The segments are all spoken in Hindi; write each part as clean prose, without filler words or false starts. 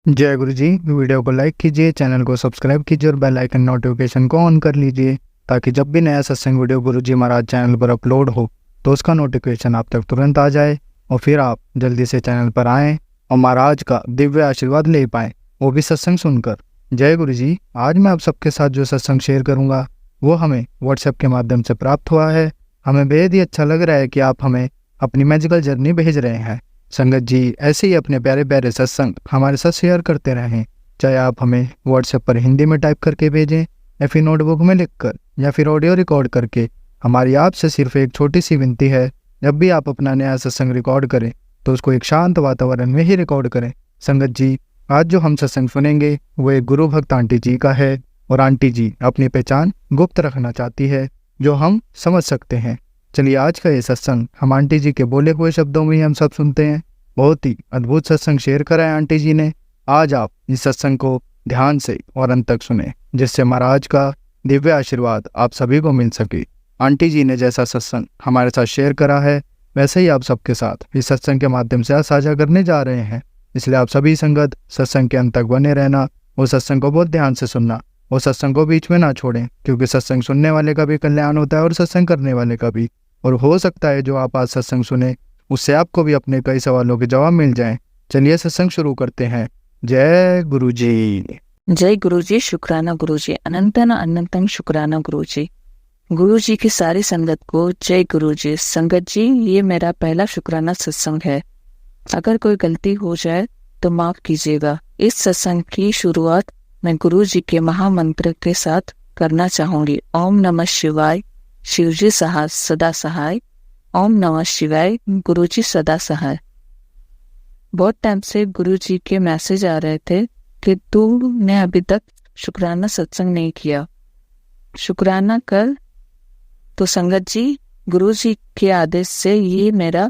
जय गुरु जी। वीडियो को लाइक कीजिए, चैनल को सब्सक्राइब कीजिए और बेल आइकन नोटिफिकेशन को ऑन कर लीजिए ताकि जब भी नया सत्संग वीडियो गुरु जी महाराज चैनल पर अपलोड हो तो उसका नोटिफिकेशन आप तक तुरंत आ जाए और फिर आप जल्दी से चैनल पर आएँ और महाराज का दिव्य आशीर्वाद ले पाएँ, वो भी सत्संग सुनकर। जय गुरु जी। आज मैं आप सबके साथ जो सत्संग शेयर करूँगा वो हमें व्हाट्सएप के माध्यम से प्राप्त हुआ है। हमें बेहद ही अच्छा लग रहा है कि आप हमें अपनी मैजिकल जर्नी भेज रहे हैं। संगत जी ऐसे ही अपने प्यारे प्यारे सत्संग हमारे साथ शेयर करते रहें, चाहे आप हमें व्हाट्सएप पर हिंदी में टाइप करके भेजें या फिर नोटबुक में लिखकर या फिर ऑडियो रिकॉर्ड करके। हमारी आपसे सिर्फ एक छोटी सी विनती है, जब भी आप अपना नया सत्संग रिकॉर्ड करें तो उसको एक शांत वातावरण में ही रिकॉर्ड करें। संगत जी आज जो हम सत्संग सुनेंगे वो एक गुरु भक्त आंटी जी का है और आंटी जी अपनी पहचान गुप्त रखना चाहती है, जो हम समझ सकते हैं। चलिए आज का ये सत्संग हम आंटी जी के बोले हुए शब्दों में ही हम सब सुनते हैं। बहुत ही अद्भुत सत्संग शेयर करा है आंटी जी ने। आज आप इस सत्संग को ध्यान से और अंत तक सुने, जिससे महाराज का दिव्य आशीर्वाद आप सभी को मिल सके। आंटी जी ने जैसा सत्संग हमारे साथ शेयर करा है वैसे ही आप सबके साथ इस सत्संग के माध्यम से साझा करने जा रहे हैं। इसलिए आप सभी संगत सत्संग के अंत तक बने रहना, वो सत्संग को बहुत ध्यान से सुनना, वो सत्संग को बीच में ना छोड़ें, क्योंकि सत्संग सुनने वाले का भी कल्याण होता है और सत्संग करने वाले का भी। और हो सकता है जो आप आज सत्संग सुने उससे आपको भी अपने कई सवालों के जवाब मिल जाएं। चलिए सत्संग शुरू करते हैं। जय गुरु जी। जय गुरु जी। शुक्राना गुरु जी। अनंतन अनंतम शुक्राना गुरु जी। गुरु जी की सारी संगत को जय गुरु जी। संगत जी ये मेरा पहला शुक्राना सत्संग है। अगर कोई गलती हो जाए तो माफ कीजिएगा। इस सत्संग की शुरुआत मैं गुरु जी के महामंत्र के साथ करना चाहूंगी। ओम नमः शिवाय, शिव जी सदा सहाय। ओम नमः शिवाय, गुरु जी सदा सहाय। बहुत टाइम से गुरु जी के मैसेज आ रहे थे कि तूने अभी तक शुक्राना सत्संग नहीं किया, शुक्राना कर। तो संगत जी गुरु जी के आदेश से ये मेरा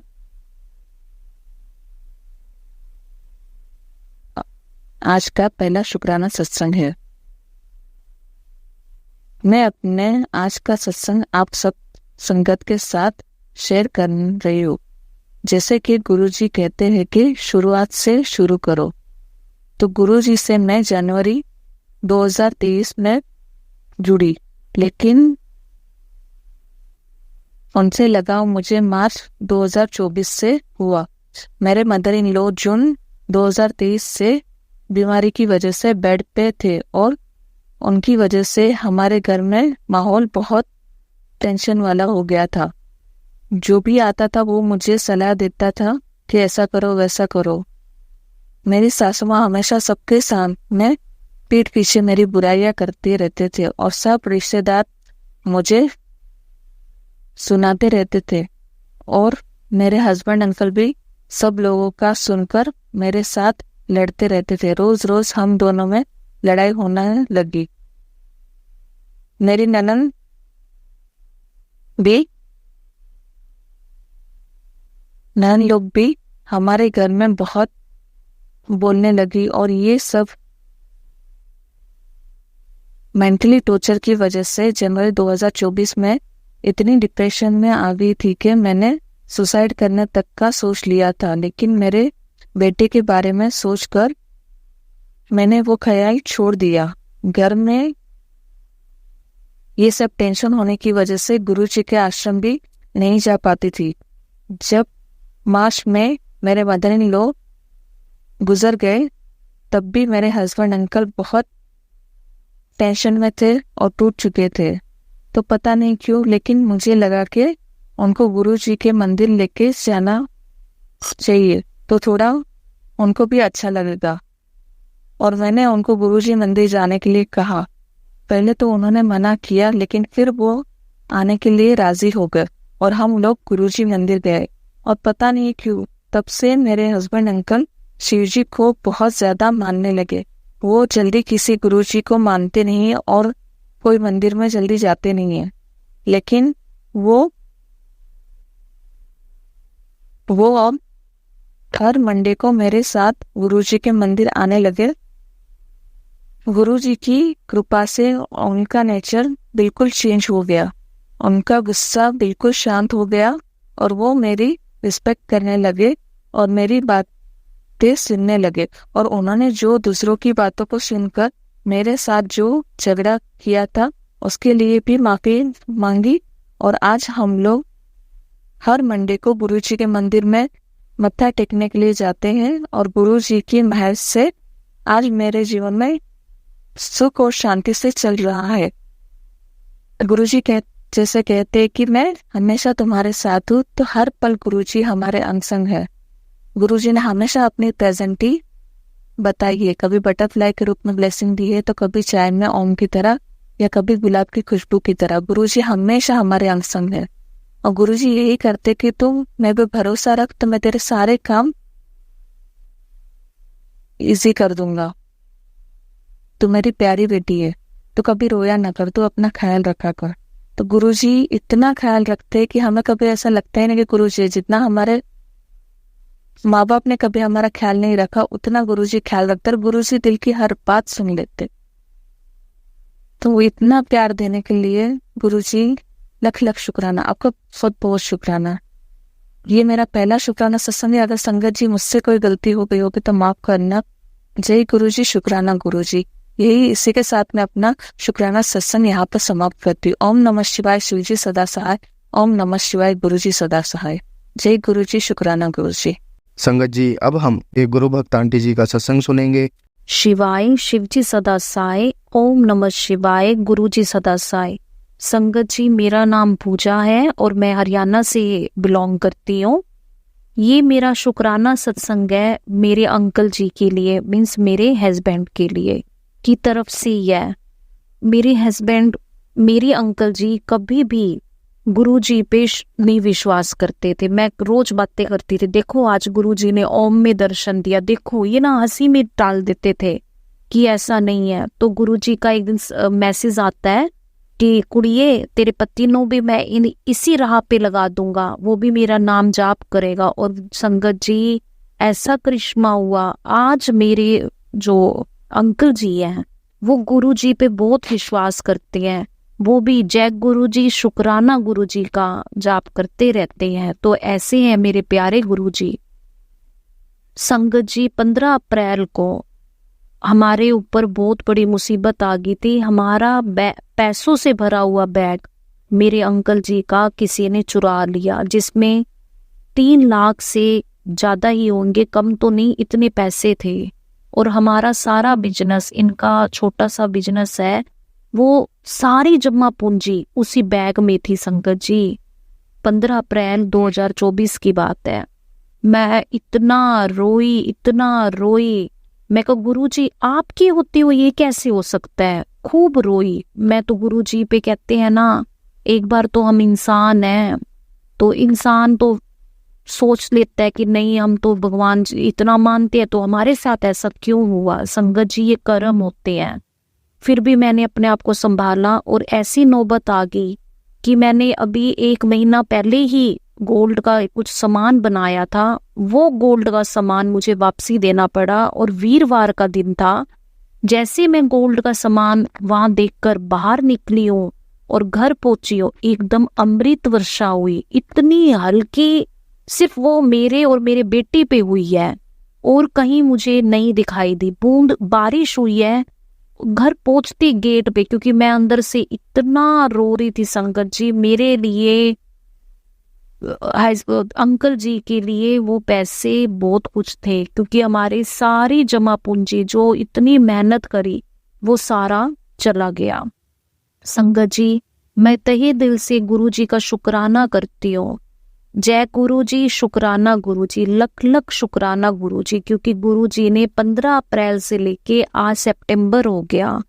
आज का पहला शुक्राना सत्संग है। मैं अपने आज का सत्संग आप सब संगत के साथ शेयर कर रही हूँ। जैसे कि गुरुजी कहते हैं कि शुरुआत से शुरू करो, तो गुरुजी से मैं जनवरी 2023 में जुड़ी, लेकिन उनसे लगाव मुझे मार्च 2024 से हुआ। मेरे मदर इन लॉ जून 2023 से बीमारी की वजह से बेड पे थे और उनकी वजह से हमारे घर में माहौल बहुत टेंशन वाला हो गया था। जो भी आता था वो मुझे सलाह देता था कि ऐसा करो वैसा करो। मेरी सासू माँ हमेशा सबके सामने पीठ पीछे मेरी बुराइयां करते रहते थे और सब रिश्तेदार मुझे सुनाते रहते थे और मेरे हस्बैंड अंकल भी सब लोगों का सुनकर मेरे साथ लड़ते रहते थे। रोज रोज हम दोनों में लड़ाई होने लगी। मेरी ननद लोग भी हमारे घर में बहुत बोलने लगी और ये सब मेंटली टॉर्चर की वजह से जनवरी 2024 में इतनी डिप्रेशन में आ गई थी कि मैंने सुसाइड करने तक का सोच लिया था। लेकिन मेरे बेटे के बारे में सोचकर मैंने वो ख्याल छोड़ दिया। घर में ये सब टेंशन होने की वजह से गुरुजी के आश्रम भी नहीं जा पाती थी। जब मार्च में मेरे मदर इन लॉ गुजर गए तब भी मेरे हस्बैंड अंकल बहुत टेंशन में थे और टूट चुके थे। तो पता नहीं क्यों, लेकिन मुझे लगा कि उनको गुरुजी के मंदिर लेके जाना चाहिए तो थोड़ा उनको भी अच्छा लगेगा। और मैंने उनको गुरुजी मंदिर जाने के लिए कहा। पहले तो उन्होंने मना किया, लेकिन फिर वो आने के लिए राजी हो गए और हम लोग गुरुजी मंदिर गए। और पता नहीं क्यों तब से मेरे हस्बैंड अंकल शिवजी को बहुत ज्यादा मानने लगे। वो जल्दी किसी गुरुजी को मानते नहीं है और कोई मंदिर में जल्दी जाते नहीं है, लेकिन वो अब हर मंडे को मेरे साथ गुरुजी के मंदिर आने लगे। गुरुजी की कृपा से उनका नेचर बिल्कुल चेंज हो गया, उनका गुस्सा बिल्कुल शांत हो गया और वो मेरी रिस्पेक्ट करने लगे और मेरी बात बातें सुनने लगे और उन्होंने जो दूसरों की बातों को सुनकर मेरे साथ जो झगड़ा किया था उसके लिए भी माफी मांगी। और आज हम लोग हर मंडे को गुरुजी के मंदिर में मत्था टेकने के लिए जाते हैं और गुरुजी की महर से आज मेरे जीवन में सुख और शांति से चल रहा है। गुरुजी जैसे कहते हैं कि मैं हमेशा तुम्हारे साथ हूँ, तो हर पल गुरुजी हमारे अंग संग है। गुरुजी ने हमेशा अपनी प्रेजेंटी बताई है, कभी बटरफ्लाई के रूप में ब्लेसिंग दी है, तो कभी चाय में ओम की तरह या कभी गुलाब की खुशबू की तरह। गुरुजी हमेशा हमारे अंग संग है और गुरुजी यही करते कि तुम मैं भी भरोसा रख तो मैं तेरे सारे काम इजी कर दूंगा। तू मेरी प्यारी बेटी है, तो कभी रोया ना कर, तू अपना ख्याल रखा कर। तो गुरुजी इतना ख्याल रखते हैं कि हमें कभी ऐसा लगता ही नहीं कि गुरुजी जितना हमारे माँ बाप ने कभी हमारा ख्याल नहीं रखा उतना गुरुजी ख्याल रखते, और गुरुजी दिल की हर बात सुन लेते। तो वो इतना प्यार देने के लिए गुरुजी लख लख शुक्राना, आपका बहुत बहुत शुक्राना। ये मेरा पहला शुक्राना सत्संग है। अगर संगत जी मुझसे कोई गलती हो गई होगी तो माफ करना। जय गुरुजी, शुक्राना गुरुजी। यही इसी के साथ मैं अपना शुक्राना सत्संग यहाँ पर समाप्त करती हूँ। ओम नमः शिवाय, शिव जी सदा सहाय। ओम नमः शिवाय, गुरुजी सदा सहाय। जय गुरुजी, शुक्राना गुरुजी। संगत जी, अब हम एक गुरु भक्त आंटी जी का सत्संग सुनेंगे। शिवाय, शिवजी सदा साय। ओम नमः शिवाय, गुरुजी सदा साय। संगत जी, मेरा नाम पूजा है और मैं हरियाणा से बिलोंग करती हूँ। ये मेरा शुक्राना सत्संग है मेरे अंकल जी के लिए, मीन्स मेरे हस्बैंड के लिए की तरफ से ही है। मेरे हस्बैंड, मेरे अंकल जी कभी भी गुरु जी पे नहीं विश्वास करते थे। मैं रोज बातें करती थी, देखो आज गुरु जी ने ओम में दर्शन दिया, देखो ये ना हंसी में टाल देते थे कि ऐसा नहीं है। तो गुरु जी का एक दिन मैसेज आता है कि कुड़िए तेरे पति नो भी मैं इसी राह पे लगा दूंगा, वो भी मेरा नाम जाप करेगा। और संगत जी, ऐसा करिश्मा हुआ। आज मेरे जो अंकल जी हैं वो गुरु जी पे बहुत विश्वास करते हैं, वो भी जय गुरु जी, शुक्राना गुरु जी का जाप करते रहते हैं। तो ऐसे हैं मेरे प्यारे गुरु जी। संगत जी, 15 अप्रैल को हमारे ऊपर बहुत बड़ी मुसीबत आ गई थी। हमारा पैसों से भरा हुआ बैग मेरे अंकल जी का किसी ने चुरा लिया, जिसमें 3 लाख से ज्यादा ही होंगे, कम तो नहीं, इतने पैसे थे। और हमारा सारा बिजनेस, इनका छोटा सा बिजनेस है, वो सारी जमा पूंजी उसी बैग में थी। संगत जी, 15 अप्रैल 2024 की बात है। मैं इतना रोई। मैं कहा गुरु जी आपकी होते हुए ये कैसे हो सकता है, खूब रोई मैं। तो गुरु जी पे कहते हैं ना, एक बार तो हम इंसान हैं, तो इंसान तो सोच लेता है कि नहीं हम तो भगवान इतना मानते हैं, तो हमारे साथ ऐसा क्यों हुआ। संगत जी, ये कर्म होते हैं। फिर भी मैंने अपने आप को संभाला और ऐसी नौबत आ गई कि मैंने अभी 1 महीना पहले ही गोल्ड का कुछ सामान बनाया था, वो गोल्ड का सामान मुझे वापसी देना पड़ा। और वीरवार का दिन था। जैसे मैं गोल्ड का सामान वहां देखकर बाहर निकली हूँ और घर पहुंची हूँ, एकदम अमृत वर्षा हुई, इतनी हल्की, सिर्फ वो मेरे और मेरे बेटे पे हुई है और कहीं मुझे नहीं दिखाई दी। बूंद बारिश हुई है घर पहुंचती गेट पे, क्योंकि मैं अंदर से इतना रो रही थी। संगत जी, मेरे लिए, अंकल जी के लिए वो पैसे बहुत कुछ थे, क्योंकि हमारी सारी जमा पूंजी जो इतनी मेहनत करी वो सारा चला गया। संगत जी, मैं तहे दिल से गुरु जी का शुक्राना करती हूँ। जय गुरु जी, शुक्राना गुरु जी, लख लख शुक्राना गुरु जी, क्योंकि गुरु जी ने 15 अप्रैल से लेके आज सितंबर हो गया,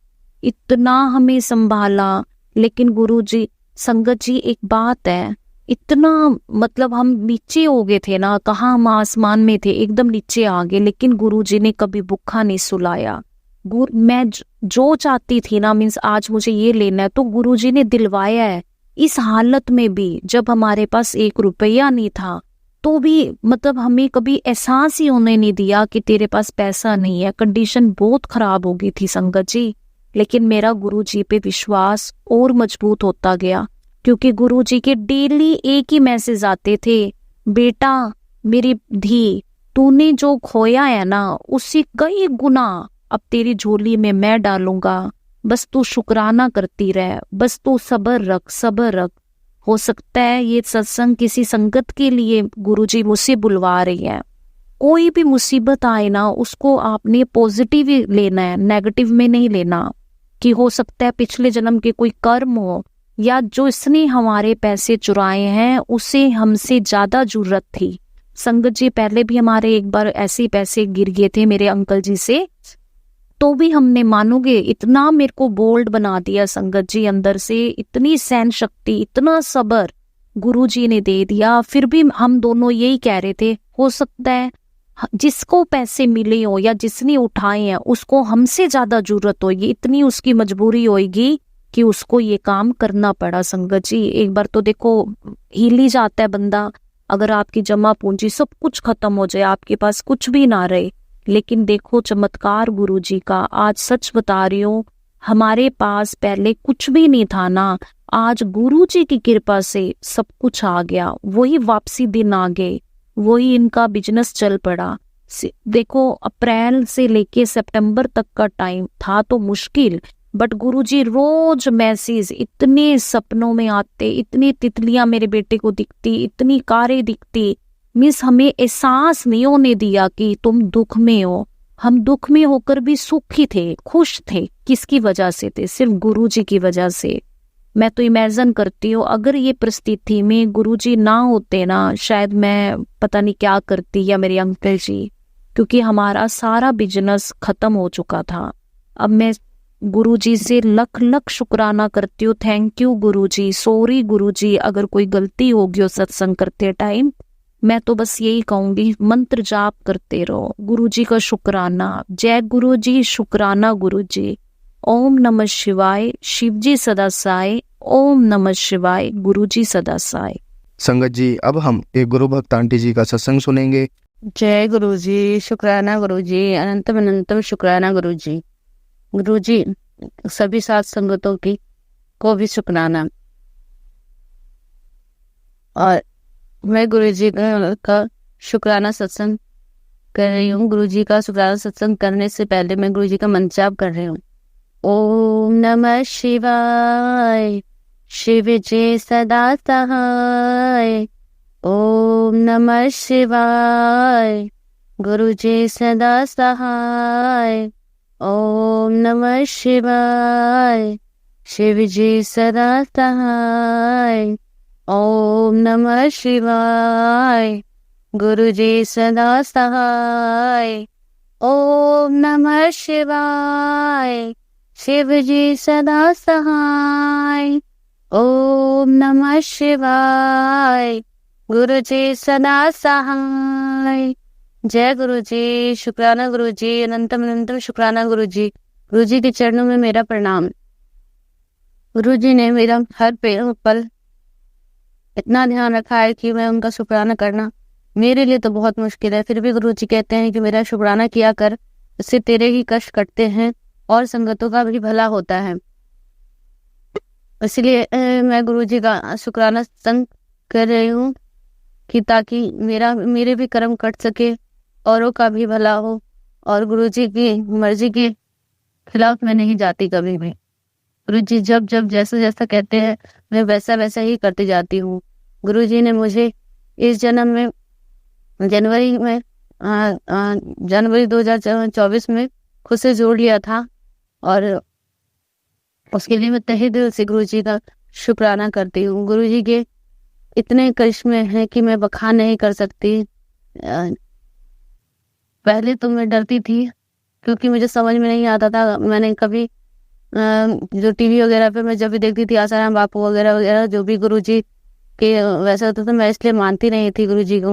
इतना हमें संभाला। लेकिन गुरु जी, संगत जी, एक बात है, इतना मतलब हम नीचे हो गए थे ना, कहाँ हम आसमान में थे, एकदम नीचे आ गए, लेकिन गुरु जी ने कभी भूखा नहीं सुलाया। मैं जो चाहती थी ना, मीन्स आज मुझे ये लेना है, तो गुरु जी ने दिलवाया है। इस हालत में भी जब हमारे पास 1 रुपया नहीं था, तो भी मतलब हमें कभी एहसास ही होने नहीं दिया कि तेरे पास पैसा नहीं है। कंडीशन बहुत खराब हो गई थी संगत जी, लेकिन मेरा गुरु जी पे विश्वास और मजबूत होता गया, क्योंकि गुरु जी के डेली एक ही मैसेज आते थे, बेटा मेरी धी तूने जो खोया है ना उसी कई गुना अब तेरी झोली में मैं डालूंगा। बस तू शुक्राना करती रह, बस तू सब्र रख, सब्र रख। हो सकता है ये सत्संग किसी संगत के लिए गुरुजी मुझसे बुलवा रही है। कोई भी मुसीबत आए ना उसको आपने पॉजिटिव ही लेना है, नेगेटिव में नहीं लेना। कि हो सकता है पिछले जन्म के कोई कर्म हो, या जो इसने हमारे पैसे चुराए हैं उसे हमसे ज्यादा जरूरत थी। संगत जी पहले भी हमारे एक बार ऐसे पैसे गिर गए थे मेरे अंकल जी से, तो भी हमने, मानोगे, इतना मेरे को बोल्ड बना दिया संगत जी अंदर से, इतनी सहन शक्ति, इतना सब्र गुरुजी ने दे दिया। फिर भी हम दोनों यही कह रहे थे हो सकता है जिसको पैसे मिले हो या जिसने उठाए हैं उसको हमसे ज्यादा जरूरत होगी, इतनी उसकी मजबूरी होगी कि उसको ये काम करना पड़ा। संगत जी एक बार तो देखो हिल ही जाता है बंदा। अगर आपकी जमा पूंजी सब कुछ खत्म हो जाए, आपके पास कुछ भी ना रहे, लेकिन देखो चमत्कार गुरुजी का। आज सच बता रही हूँ, हमारे पास पहले कुछ भी नहीं था ना, आज गुरुजी की कृपा से सब कुछ आ गया। वही वापसी दिन आ गए, वही इनका बिजनेस चल पड़ा। देखो अप्रैल से लेके सितंबर तक का टाइम था तो मुश्किल, बट गुरुजी रोज मैसेज, इतने सपनों में आते, इतनी तितलियां मेरे बेटे को दिखती, इतनी कारें दिखती। मिस हमें एहसास नहीं होने दिया कि तुम दुख में हो। हम दुख में होकर भी सुखी थे, खुश थे। किसकी वजह से थे? सिर्फ गुरुजी की वजह से। मैं तो इमेजिन करती हूँ अगर ये परिस्थिति में गुरुजी ना होते ना, शायद मैं पता नहीं क्या करती, या मेरे अंकल जी, क्योंकि हमारा सारा बिजनेस खत्म हो चुका था। अब मैं गुरुजी से लख लख शुक्राना करती हूँ। थैंक यू गुरुजी, सॉरी गुरुजी अगर कोई गलती होगी हो सत्संग करते टाइम। मैं तो बस यही कहूंगी, मंत्र जाप करते रहो, गुरुजी का शुक्राना। जय गुरुजी, शुक्राना गुरुजी। ओम नमः शिवाय, शिवजी सदा साय। ओम नमः शिवाय, गुरुजी सदा साय। संगत जी अब हम एक गुरु भक्त आंटी जी का सत्संग सुनेंगे। जय गुरुजी, शुक्राना गुरुजी, अनंतम अनंतम शुक्राना गुरुजी। गुरुजी सभी सात संगतों की को भी शुक्राना। और मैं गुरुजी का शुक्राना सत्संग कर रही हूँ। गुरुजी का शुक्राना सत्संग करने से पहले मैं गुरुजी का मंत्र जाप कर रही हूँ। ओम नमः शिवाय, शिव जी सदा सहाय। ओम नमः शिवाय, गुरु जी सदा सहाय। ओम नमः शिवाय, शिव जी सदा सहाय। ओम नमः शिवाय, गुरु जी सदा सहाय। ओम नमः शिवाय, शिव जी सदा सहाय। ओम नमः शिवाय, गुरु जी सदा सहाय। जय गुरु जी, शुक्राना गुरु जी, अनंतम अनंतम शुक्राना गुरु जी। गुरु जी के चरणों में मेरा प्रणाम। गुरु जी ने मेरा हर पल इतना ध्यान रखा है कि मैं उनका शुक्राना करना मेरे लिए तो बहुत मुश्किल है। फिर भी गुरु जी कहते हैं कि मेरा शुक्राना किया कर, इससे तेरे ही कष्ट कटते हैं और संगतों का भी भला होता है। इसलिए मैं गुरु जी का शुक्राना संग कर रही हूँ कि ताकि मेरे भी कर्म कट सके, औरों का भी भला हो। और गुरु जी की मर्जी के खिलाफ मैं नहीं जाती कभी भी। गुरु जी जब जब जैसा जैसा कहते हैं मैं वैसा वैसा ही करती जाती हूँ। गुरु जी ने मुझे इस जन्म में जनवरी 2024 में खुद से जोड़ लिया था, और उसके लिए मैं तहे दिल से गुरु जी का शुक्राना करती हूँ। गुरु जी के इतने करिश्मे हैं कि मैं बखान नहीं कर सकती। पहले तो मैं डरती थी क्योंकि मुझे समझ में नहीं आता था। मैंने कभी जो टीवी वगैरह पे मैं जब भी देखती थी आसाराम बापू वगैरह वगैरह जो भी गुरुजी के वैसे होता था, मैं इसलिए मानती नहीं थी गुरुजी को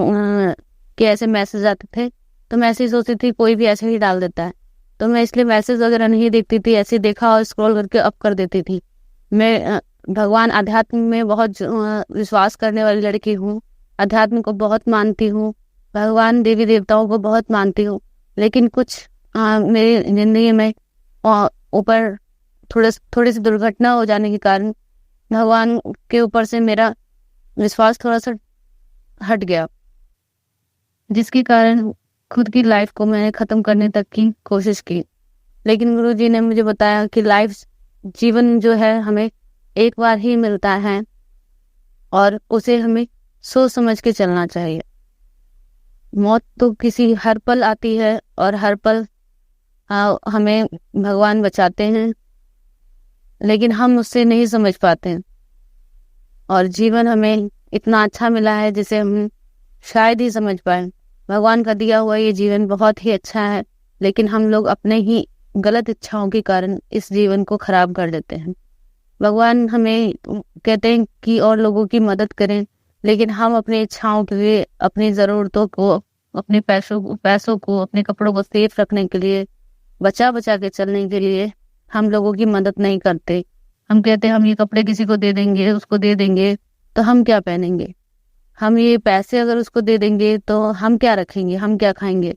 कि ऐसे मैसेज आते थे। तो मैं ऐसे ही सोचती थी कोई भी ऐसे ही डाल देता है, तो मैं इसलिए मैसेज वगैरह नहीं देखती थी। ऐसे देखा और स्क्रॉल करके अप कर देती थी। मैं भगवान अध्यात्म में बहुत विश्वास करने वाली लड़की हूँ। अध्यात्म को बहुत मानती हूँ, भगवान देवी देवताओं को बहुत मानती हूँ। लेकिन कुछ मेरी जिंदगी में ऊपर थोड़ी सी दुर्घटना हो जाने के कारण भगवान के ऊपर से मेरा विश्वास थोड़ा सा हट गया, जिसके कारण खुद की लाइफ को मैंने ख़त्म करने तक की कोशिश की। लेकिन गुरुजी ने मुझे बताया कि जीवन जो है हमें एक बार ही मिलता है और उसे हमें सोच समझ के चलना चाहिए। मौत तो हर पल आती है और हर पल हमें भगवान बचाते हैं, लेकिन हम उससे नहीं समझ पाते हैं। और जीवन हमें इतना अच्छा मिला है जिसे हम शायद ही समझ पाए। भगवान का दिया हुआ ये जीवन बहुत ही अच्छा है, लेकिन हम लोग अपने ही गलत इच्छाओं के कारण इस जीवन को खराब कर देते हैं। भगवान हमें कहते हैं कि और लोगों की मदद करें, लेकिन हम अपनी इच्छाओं के लिए, अपनी ज़रूरतों को, अपने पैसों को, अपने कपड़ों को सेफ रखने के लिए, बचा बचा के चलने के लिए हम लोगों की मदद नहीं करते। हम कहते हैं हम ये कपड़े किसी को दे देंगे, उसको दे देंगे तो हम क्या पहनेंगे। हम ये पैसे अगर उसको दे देंगे तो हम क्या रखेंगे, हम क्या खाएंगे।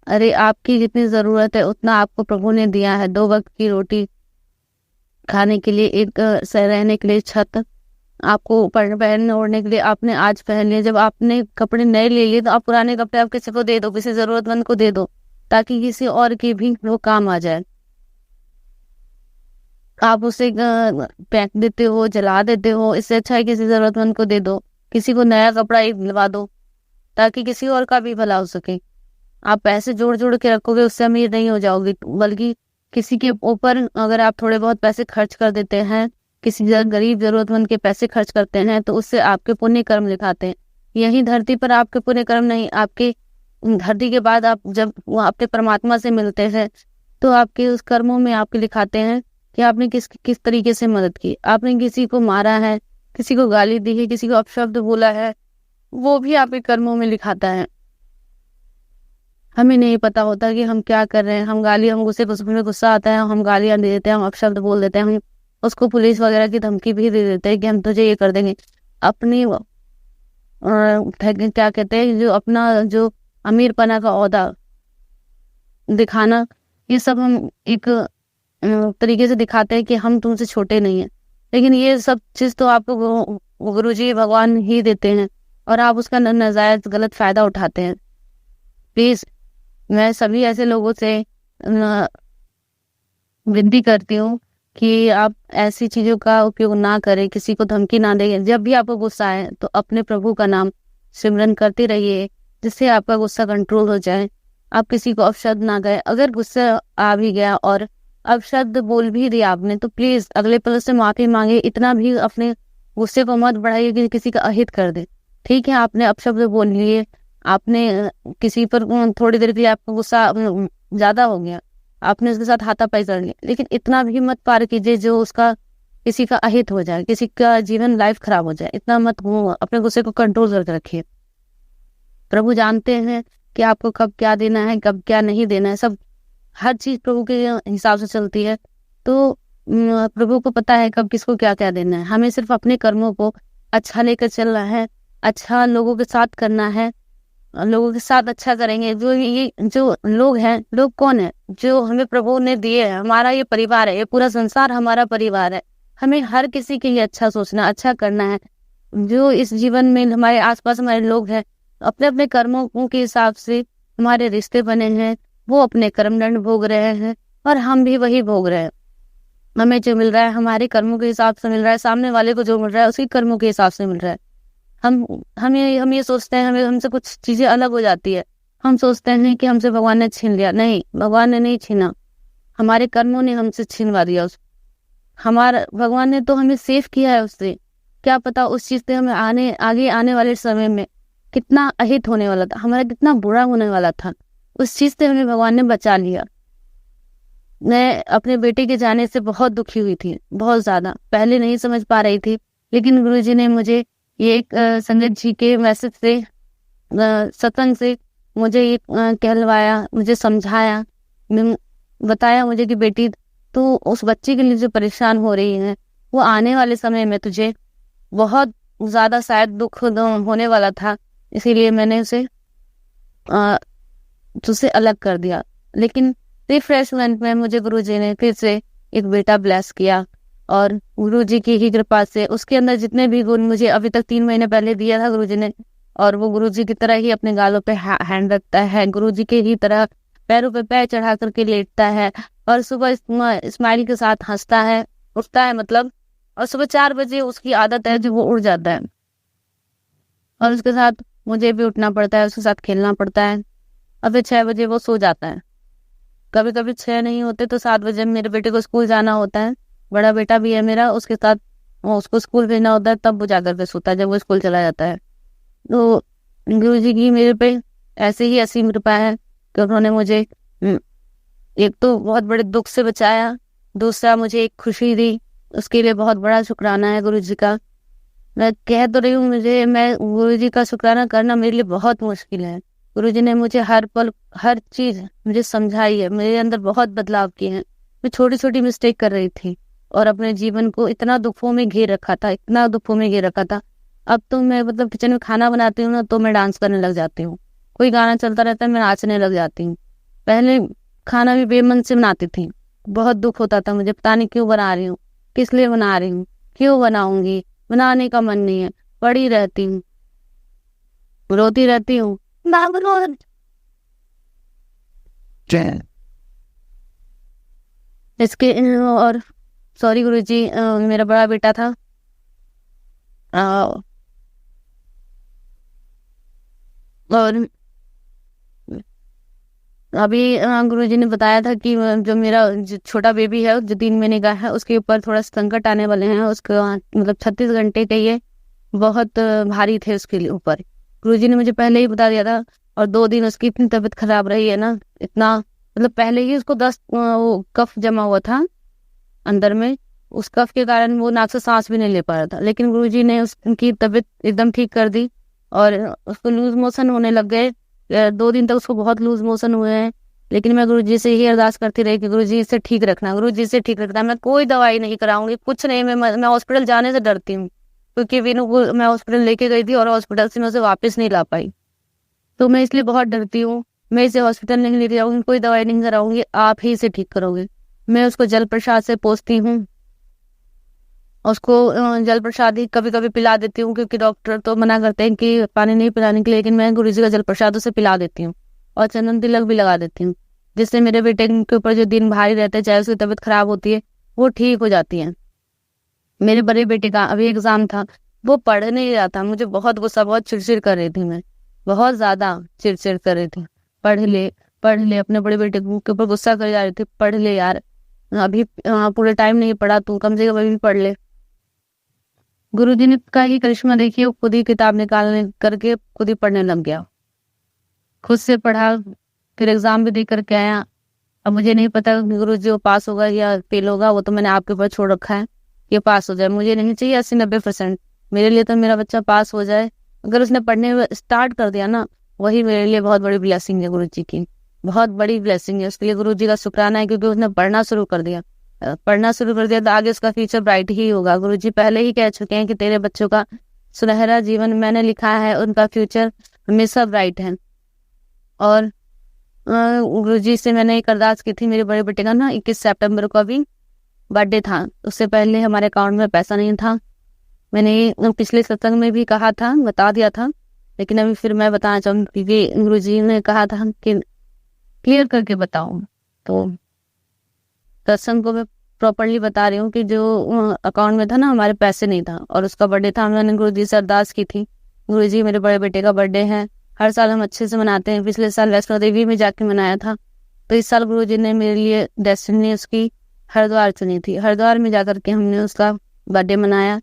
अरे आपकी जितनी ज़रूरत है उतना आपको प्रभु ने दिया है। 2 वक्त की रोटी खाने के लिए, एक रहने के लिए छत, आपको पहनने ओढ़ने के लिए आपने आज पहन लिया। जब आपने कपड़े नए ले लिए तो आप पुराने कपड़े आप किसी को दे दो, किसी ज़रूरतमंद को दे दो, ताकि किसी और की भी वो काम आ जाए। आप उसे फेंक देते हो, जला देते हो, इससे अच्छा है किसी ज़रूरतमंद को दे दो, किसी को नया कपड़ा ही दिलवा दो, ताकि किसी और का भी भला हो सके। आप पैसे जोड़ जोड़ के रखोगे, उससे अमीर नहीं हो जाओगे, बल्कि किसी के ऊपर अगर आप थोड़े बहुत पैसे खर्च कर देते हैं, किसी गरीब ज़रूरतमंद के पैसे खर्च करते हैं, तो उससे आपके पुण्य कर्म लिखाते हैं। यही धरती पर आपके पुण्य कर्म नहीं, आपके धरती के बाद आप जब वो अपने परमात्मा से मिलते हैं तो आपके उस कर्मों में आपके लिखाते हैं कि आपने किस तरीके से मदद की। आपने किसी को मारा है, किसी को गाली दी है, किसी को अपशब्द बोला है, वो भी आपके कर्मों में लिखाता है। हमें नहीं पता होता कि हम क्या कर रहे हैं। हम गुस्सा आता है, हम गालियां दे देते हैं, हम अपशब्द बोल देते हैं, हम उसको पुलिस वगैरह की धमकी भी दे देते हैं कि हम तुझे ये कर देंगे। अपनी क्या कहते हैं, जो अपना जो अमीरपना का ओहदा दिखाना, ये सब हम एक तरीके से दिखाते हैं कि हम तुमसे छोटे नहीं हैं। लेकिन ये सब चीज़ तो आपको गुरुजी भगवान ही देते हैं और आप उसका नाजायज गलत फ़ायदा उठाते हैं। प्लीज़ मैं सभी ऐसे लोगों से विनती करती हूँ कि आप ऐसी चीज़ों का उपयोग ना करें, किसी को धमकी ना दें। जब भी आपको गुस्सा आए तो अपने प्रभु का नाम सिमरन करते रहिए, जिससे आपका गुस्सा कंट्रोल हो जाए। आप किसी को अपशब्द ना करें। अगर गुस्सा आ भी गया और अपशब्द बोल भी दिया आपने, तो प्लीज़ अगले पल से माफ़ी मांगे। इतना भी अपने गुस्से को मत बढ़ाइए कि किसी का अहित कर दे। ठीक है, आपने अपशब्द बोल लिए, आपने किसी पर थोड़ी देर के लिए आपका गुस्सा ज़्यादा हो गया, आपने उसके साथ हाथापाई कर ली, लेकिन इतना भी मत पार कीजिए जो उसका किसी का अहित हो जाए, किसी का जीवन लाइफ खराब हो जाए। इतना मत हो, अपने गुस्से को कंट्रोल करके रखिए। प्रभु जानते हैं कि आपको कब क्या देना है, कब क्या नहीं देना है। सब हर चीज़ प्रभु के हिसाब से चलती है, तो प्रभु को पता है कब किसको क्या क्या देना है। हमें सिर्फ अपने कर्मों को अच्छा लेकर चलना है, अच्छा लोगों के साथ करना है, लोगों के साथ अच्छा करेंगे। जो लोग हैं, लोग कौन है? जो हमें प्रभु ने दिए हैं। हमारा ये परिवार है, ये पूरा संसार हमारा परिवार है। हमें हर किसी के लिए अच्छा सोचना, अच्छा करना है। जो इस जीवन में हमारे आसपास हमारे लोग हैं, अपने अपने कर्मों के हिसाब से हमारे रिश्ते बने हैं, वो अपने कर्मदंड भोग रहे हैं और हम भी वही भोग रहे हैं। हमें जो मिल रहा है हमारे कर्मों के हिसाब से मिल रहा है, सामने वाले को जो मिल रहा है उसके कर्मों के हिसाब से मिल रहा है। हम ये सोचते हैं, हमसे कुछ चीज़ें अलग हो जाती है। हम सोचते हैं कि हमसे भगवान ने छीन लिया। नहीं, भगवान ने नहीं छीना, हमारे कर्मों ने हमसे छीनवा दिया। हमारा भगवान ने तो हमें सेफ किया है उससे। क्या पता उस चीज़ से हमें आगे आने वाले समय में कितना अहित होने वाला था, हमारा कितना बुरा होने वाला था। उस चीज़ से हमें भगवान ने बचा लिया। मैं अपने बेटे के जाने से बहुत दुखी हुई थी, बहुत ज़्यादा। पहले नहीं समझ पा रही थी, लेकिन गुरुजी ने मुझे ये एक संगत जी के मैसेज से, सत्संग से मुझे ये कहलवाया, मुझे समझाया, बताया मुझे कि बेटी तू उस बच्चे के लिए जो परेशान हो रही है, वो आने वाले समय में तुझे बहुत ज़्यादा शायद दुख होने वाला था, इसीलिए मैंने उसे तुझसे अलग कर दिया। लेकिन रिफ्रेशमेंट में मुझे गुरुजी ने फिर से एक बेटा ब्लेस किया और गुरुजी की ही कृपा से उसके अंदर जितने भी गुण मुझे अभी तक 3 महीने पहले दिया था गुरुजी ने, और वो गुरुजी की तरह ही अपने गालों पे हैंड रखता है, गुरुजी के ही तरह पैरों पे पैर चढ़ा करके लेटता है, और सुबह स्माइल के साथ हंसता है, उठता है मतलब, और सुबह 4 बजे उसकी आदत है जो वो उठ जाता है, और उसके साथ मुझे भी उठना पड़ता है, उसके साथ खेलना पड़ता है, और फिर 6 बजे वो सो जाता है। कभी कभी 6 नहीं होते तो 7 बजे मेरे बेटे को स्कूल जाना होता है, बड़ा बेटा भी है मेरा, उसके साथ उसको स्कूल भेजना होता है, तब वो जाकर के सोता है जब वो स्कूल चला जाता है। तो गुरुजी की मेरे पे ऐसे ही असीम कृपा है कि उन्होंने मुझे एक तो बहुत बड़े दुख से बचाया, दूसरा मुझे एक खुशी दी, उसके लिए बहुत बड़ा शुक्राना है गुरुजी का। मैं कह तो रही हूँ, मैं गुरुजी का शुक्राना करना मेरे लिए बहुत मुश्किल है। गुरुजी ने मुझे हर पल हर चीज मुझे समझाई है, मेरे अंदर बहुत बदलाव किए हैं। मैं छोटी छोटी मिस्टेक कर रही थी और अपने जीवन को इतना दुखों में घेर रखा था, इतना दुखों में घेर रखा था। अब तो मैं मतलब किचन में खाना बनाती हूँ ना, तो मैं डांस करने लग जाती हूँ, कोई गाना चलता रहता है मैं नाचने लग जाती हूँ। पहले खाना भी बेमन से बनाती थी, बहुत दुख होता था मुझे, पता नहीं क्यों बना रही हूँ, किस लिए बना रही हूँ, क्यों बनाऊंगी, बनाने का मन नहीं है, पड़ी रहती हूँ, रोती रहती हूँ। इसके और सॉरी गुरुजी, मेरा बड़ा बेटा था, और अभी गुरुजी ने बताया था कि जो मेरा छोटा बेबी है जो 3 महीने का है, उसके ऊपर थोड़ा संकट आने वाले हैं, उसको मतलब 36 घंटे के ये बहुत भारी थे उसके ऊपर। गुरुजी ने मुझे पहले ही बता दिया था, और 2 दिन उसकी इतनी तबीयत खराब रही है ना, इतना मतलब पहले ही उसको 10 कफ जमा हुआ था अंदर में, उस कफ के कारण वो नाक से सांस भी नहीं ले पा रहा था, लेकिन गुरुजी ने उसकी तबीयत एकदम ठीक कर दी और उसको लूज मोशन होने लग गए। 2 दिन तक उसको बहुत लूज मोशन हुए हैं, लेकिन मैं गुरुजी से ही अरदास करती रही कि गुरुजी इसे ठीक रखना, गुरुजी से ठीक रखना, मैं कोई दवाई नहीं कराऊंगी, कुछ नहीं, मैं हॉस्पिटल जाने से डरती हूँ, क्योंकि वीनू को मैं हॉस्पिटल लेके गई थी और हॉस्पिटल से मैं उसे वापस नहीं ला पाई, तो मैं इसलिए बहुत डरती हूँ। मैं इसे हॉस्पिटल नहीं लेके जाऊंगी, कोई दवाई नहीं कराऊंगी, आप ही इसे ठीक करोगे। मैं उसको जल प्रसाद से पोसती हूँ, उसको जल प्रसाद ही कभी कभी पिला देती हूँ, क्योंकि डॉक्टर तो मना करते हैं कि पानी नहीं पिलाने के लिए, लेकिन मैं गुरुजी का जल प्रसाद उसे पिला देती हूँ और चंदन तिलक भी लगा देती हूँ, जिससे मेरे बेटे के ऊपर जो दिन भारी रहते हैं, चाहे उसकी तबीयत खराब होती है, वो ठीक हो जाती है। मेरे बड़े बेटे का अभी एग्जाम था, वो पढ़ नहीं रहा था, मुझे बहुत गुस्सा, बहुत चिड़चिड़ कर रही थी, मैं बहुत ज्यादा चिड़चिड़ कर रही थी, पढ़ ले पढ़ ले, अपने बड़े बेटे के ऊपर गुस्सा कर जा रही थी, पढ़ ले यार, अभी पूरे टाइम नहीं पढ़ा तू, कम से कम अभी भी पढ़ ले। गुरुजी ने का ही करिश्मा देखिए, वो खुद ही किताब निकालने करके खुद ही पढ़ने लग गया, खुद से पढ़ा, फिर एग्जाम भी दे करके आया। अब मुझे नहीं पता गुरुजी वो पास होगा या फेल होगा, वो तो मैंने आपके ऊपर छोड़ रखा है, ये पास हो जाए, मुझे नहीं चाहिए 80-90%, मेरे लिए तो मेरा बच्चा पास हो जाए। अगर उसने पढ़ने स्टार्ट कर दिया ना, वही मेरे लिए बहुत बड़ी ब्लेसिंग है, गुरुजी की बहुत बड़ी ब्लेसिंग है, उसके लिए गुरुजी का शुक्राना है, क्योंकि उसने पढ़ना शुरू कर दिया, पढ़ना शुरू कर दिया तो आगे उसका फ्यूचर ब्राइट ही होगा। गुरुजी पहले ही कह चुके हैं कि तेरे बच्चों का सुनहरा जीवन मैंने लिखा है, उनका फ्यूचर हमेशा ब्राइट है। और गुरुजी से मैंने एक अरदास की थी, मेरे बड़े बेटे का ना 21 सितंबर को अभी बर्थडे था, उससे पहले हमारे अकाउंट में पैसा नहीं था, मैंने पिछले सत्संग में भी कहा था, बता दिया था, लेकिन अभी फिर मैं बताना चाहूँगी क्योंकि गुरुजी ने कहा था कि क्लियर करके बताओ, तो सत्संग को मैं प्रॉपरली बता रही हूँ कि जो अकाउंट में था ना, हमारे पैसे नहीं था, और उसका बर्थडे था, मैंने गुरुजी से अरदास की थी, गुरुजी मेरे बड़े बेटे का बर्थडे है, हर साल हम अच्छे से मनाते हैं, पिछले साल वैष्णो देवी में जाके मनाया था, तो इस साल गुरुजी ने मेरे लिए डेस्टिनी उसकी हरिद्वार चुनी थी, हरिद्वार में जाकर के हमने उसका बर्थडे मनाया,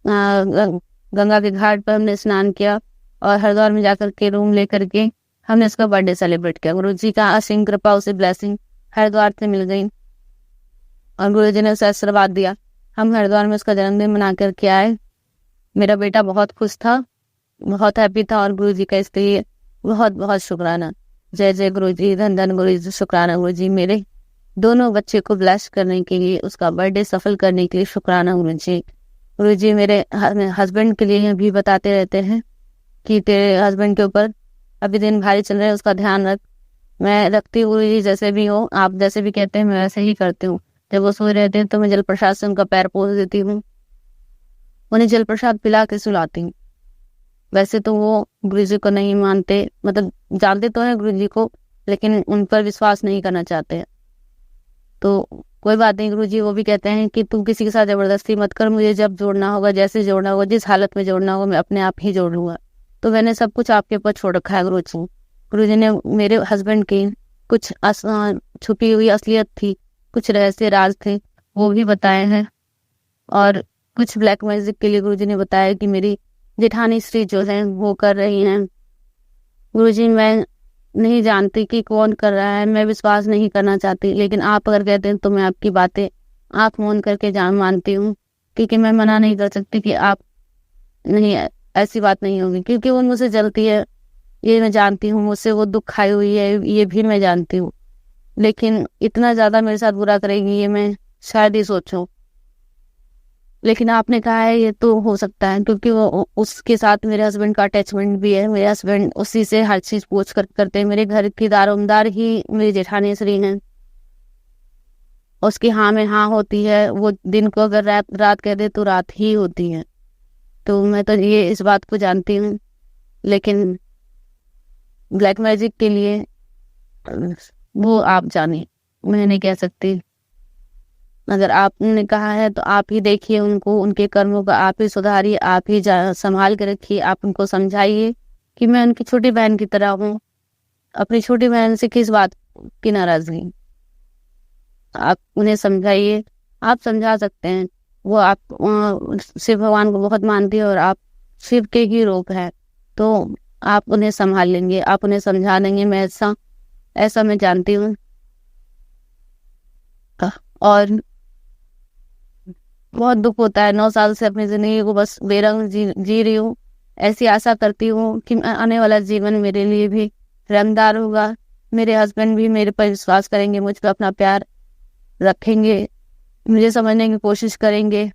गंगा के घाट पर हमने स्नान किया और हरिद्वार में जाकर के रूम लेकर के हमने उसका बर्थडे सेलिब्रेट किया। गुरुजी का असीम कृपा, उसे ब्लेसिंग हरिद्वार से मिल गई और गुरुजी ने उसे आशीर्वाद दिया, हम हरिद्वार में उसका जन्मदिन मना करके आए। मेरा बेटा बहुत खुश था, बहुत हैप्पी था, और गुरुजी का इसके लिए बहुत बहुत शुक्राना। जय जय गुरुजी, धन धन गुरुजी, शुक्राना गुरुजी, मेरे दोनों बच्चे को ब्लेस करने के लिए, उसका बर्थडे सफल करने के लिए शुक्राना गुरुजी। गुरुजी मेरे हस्बैंड के लिए भी बताते रहते हैं कि तेरे हस्बैंड के ऊपर अभी दिन भारी चल रहे हैं, उसका ध्यान रख। मैं रखती हूँ गुरुजी, जैसे भी हो, आप जैसे भी कहते हैं मैं वैसे ही करती हूँ। जब वो सो रहते हैं तो मैं जल प्रसाद से उनका पैर पोंछ देती हूँ, उन्हें जल प्रसाद पिला के सुलाती हूँ। वैसे तो वो गुरु जी को नहीं मानते, मतलब जानते तो हैं गुरु जी को, लेकिन उन पर विश्वास नहीं करना चाहते हैं। तो कोई बात नहीं गुरु जी, वो भी कहते हैं कि तुम किसी के साथ जबरदस्ती मत कर, मुझे जब जोड़ना होगा, जैसे जोड़ना होगा, जिस हालत में जोड़ना होगा, मैं अपने आप ही जोड़ लूंगा। तो मैंने सब कुछ आपके ऊपर छोड़ रखा है गुरु जी। गुरु जी ने मेरे हस्बैंड की कुछ छुपी हुई असलियत थी, कुछ रहस्य राज थे, वो भी बताए हैं। और कुछ ब्लैक मैजिक के लिए गुरु जी ने बताया कि मेरी जेठानी श्री जो है वो कर रही हैं। गुरु जी मैं नहीं जानती कि कौन कर रहा है, मैं विश्वास नहीं करना चाहती, लेकिन आप अगर कहते हैं तो मैं आपकी बातें आंख मूंद करके जान मानती हूँ, क्योंकि मैं मना नहीं कर सकती कि आप नहीं, ऐसी बात नहीं होगी, क्योंकि वो मुझसे जलती है, ये मैं जानती हूँ, मुझसे वो दुख खाई हुई है, ये भी मैं जानती हूँ, लेकिन इतना ज्यादा मेरे साथ बुरा करेगी ये मैं शायद ही सोचूं। लेकिन आपने कहा है ये तो हो सकता है, क्योंकि वो उसके साथ मेरे हस्बैंड का अटैचमेंट भी है, मेरे हस्बैंड उसी से हर चीज पूछ कर करते हैं, मेरे घर की दारोमदार ही मेरी जेठानी श्री हैं। उसकी हाँ में हाँ होती है, वो दिन को अगर रात रात कह दे तो रात ही होती है। तो मैं तो ये इस बात को जानती हूँ, लेकिन ब्लैक मैजिक के लिए वो आप जाने, मैं नहीं कह सकती। अगर आपने कहा है तो आप ही देखिए उनको, उनके कर्मों का आप ही सुधारिए, आप ही संभाल के रखिए, आप उनको समझाइए कि मैं उनकी छोटी बहन की तरह हूँ। अपनी छोटी बहन से किस बात की नाराजगी, आप उन्हें समझाइए, आप समझा सकते हैं। वो आप शिव भगवान को बहुत मानती है और आप शिव के ही रूप है, तो आप उन्हें संभाल लेंगे, आप उन्हें समझा देंगे, मैं ऐसा मैं जानती हूँ। और बहुत दुख होता है, 9 साल से अपनी जिंदगी को बस बेरंग जी रही हूँ। ऐसी आशा करती हूँ कि आने वाला जीवन मेरे लिए भी रंगदार होगा, मेरे हस्बैंड भी मेरे पर विश्वास करेंगे, मुझ पर अपना प्यार रखेंगे, मुझे समझने की कोशिश करेंगे।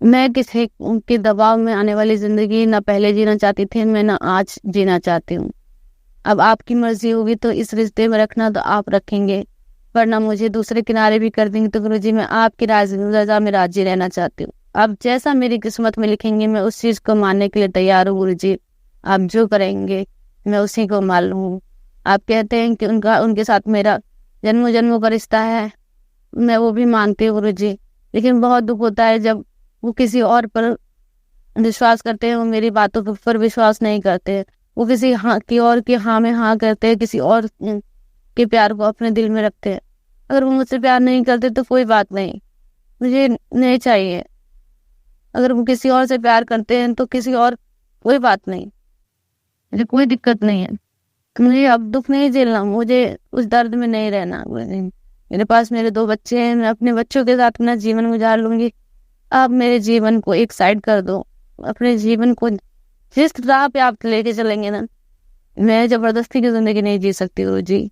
मैं किसी के दबाव में आने वाली जिंदगी ना पहले जीना चाहती थी, मैं ना आज जीना चाहती हूँ। अब आपकी मर्जी होगी तो इस रिश्ते में रखना तो आप रखेंगे, वरना मुझे दूसरे किनारे भी कर देंगे। तो गुरुजी मैं आपकी रजा में राजी रहना चाहती हूँ। आप जैसा मेरी किस्मत में लिखेंगे मैं उस चीज को मानने के लिए तैयार हूँ गुरुजी। आप जो करेंगे मैं उसी को मान लूँ। आप कहते हैं कि उनके साथ मेरा जन्मों जन्मों का रिश्ता है, मैं वो भी मानती हूँ गुरुजी, लेकिन बहुत दुख होता है जब वो किसी और पर विश्वास करते हैं, वो मेरी बातों पर विश्वास नहीं करते हैं, वो किसी हाँ की और की हाँ में हाँ करते हैं, किसी और के प्यार को अपने दिल में रखते हैं। अगर वो मुझसे प्यार नहीं करते तो कोई बात नहीं, मुझे नहीं चाहिए। अगर वो किसी और से प्यार करते हैं तो किसी और, कोई बात नहीं, मुझे कोई दिक्कत नहीं है। मुझे अब दुख नहीं झेलना, मुझे उस दर्द में नहीं रहना। मेरे पास मेरे 2 बच्चे हैं, मैं अपने बच्चों के साथ अपना जीवन गुजार लूंगी। आप मेरे जीवन को एक साइड कर दो, अपने जीवन को जिस राह पे आप लेके चलेंगे ना, मैं जबरदस्ती की जिंदगी नहीं जी सकती गुरुजी।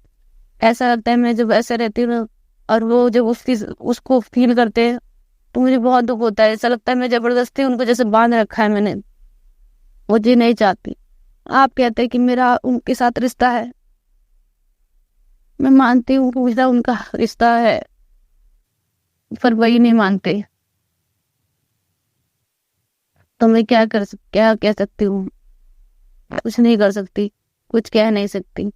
ऐसा लगता है मैं जब ऐसे रहती हूँ और वो जब उसको फील करते हैं तो मुझे बहुत दुख होता है। ऐसा लगता है मैं जबरदस्ती उनको जैसे बांध रखा है मैंने, वो जी नहीं चाहती। आप कहते हैं कि मेरा उनके साथ रिश्ता है, मैं मानती हूँ मेरा उनका रिश्ता है, पर वही नहीं मानते। तो मैं क्या कह सकती हूँ? कुछ नहीं कर सकती, कुछ कह नहीं सकती।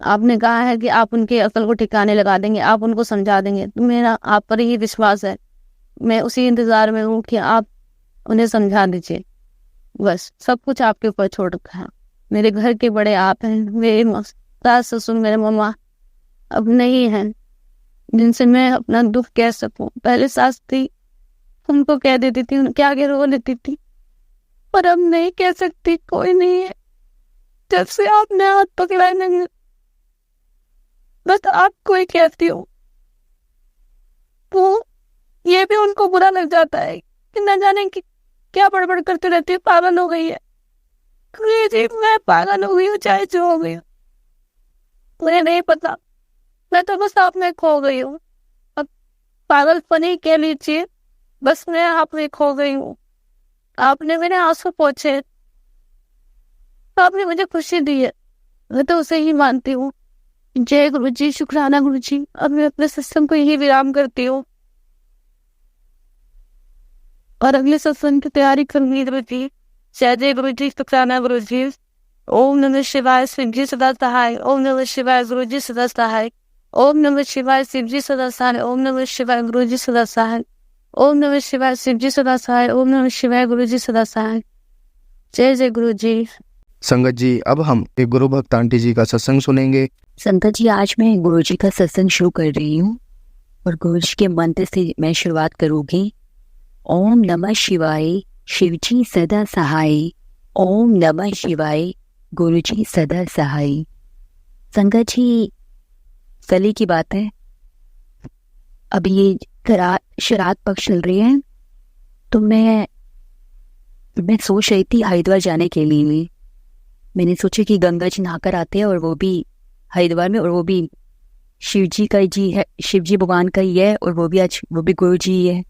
आपने कहा है कि आप उनके अकल को ठिकाने लगा देंगे, आप उनको समझा देंगे, तो मेरा आप पर ही विश्वास है। मैं उसी इंतजार में हूँ कि आप उन्हें समझा दीजिए। बस सब कुछ आपके ऊपर छोड़ रखा है। मेरे घर के बड़े आप हैं, मेरे सास ससुर मेरे मम्मा अब नहीं हैं जिनसे मैं अपना दुख कह सकूं। पहले सास थी, उनको कह देती थी, उनके आगे रो लेती थी, पर अब नहीं कह सकती, कोई नहीं है। जब से आपने हाथ पकड़ा नहीं, बस आपको ही कहती हूँ। वो ये भी उनको बुरा लग जाता है कि न जाने कि क्या बड़बड़ करती रहती है, पागल हो गई है। जी मैं पागल हो गई हूँ, चाहे जो हो गई हूँ, मुझे नहीं पता, मैं तो बस आप में खो गई हूँ। अब पागलपन ही कह लीजिए, बस मैं आप में खो गई हूँ। आपने मेरे आंसू पोंछे, आपने मुझे खुशी दी है, मैं तो उसे ही मानती हूँ। जय गुरु जी, शुक्राना गुरु जी। अब मैं अपने सत्संग को यही विराम करती हूँ। और अगले सत्संग की तैयारी करनी गुरु जी। जय जय गुरु जी, शुक्राना गुरु जी। ओम नमः शिवाय, शिव जी सदा सहाय। ओम नमः शिवाय, गुरु जी सदा सहाय। ओम नमः शिवाय, शिव जी सदा सहाय। ओम नमः शिवाय, गुरु जी सदा सहाय। ओम नमः शिवाय, शिव जी सदा सहाय। ओम नमः शिवाय, गुरु जी सदा सहाय। जय जय गुरु जी। संगत जी, अब हम एक गुरु भक्त आंटी जी का सत्संग सुनेंगे। संगत जी, आज मैं गुरु जी का सत्संग शुरू कर रही हूँ और गुरु जी के मंत्र से मैं शुरुआत करूँगी। ओम नमः शिवाय, शिव जी सदा सहाय। ओम नमः शिवाय, गुरु जी सदा सहाय। संगत जी, कल की बात है, अभी ये शराब पक्ष चल रही है, तो मैं सोच रही थी हरिद्वार जाने के लिए। मैंने सोचा कि गंगा जी नहाकर आते हैं, और वो भी हरिद्वार में, और वो भी शिव जी का जी है, शिव जी भगवान का ही है, और वो भी गुरु जी ही है।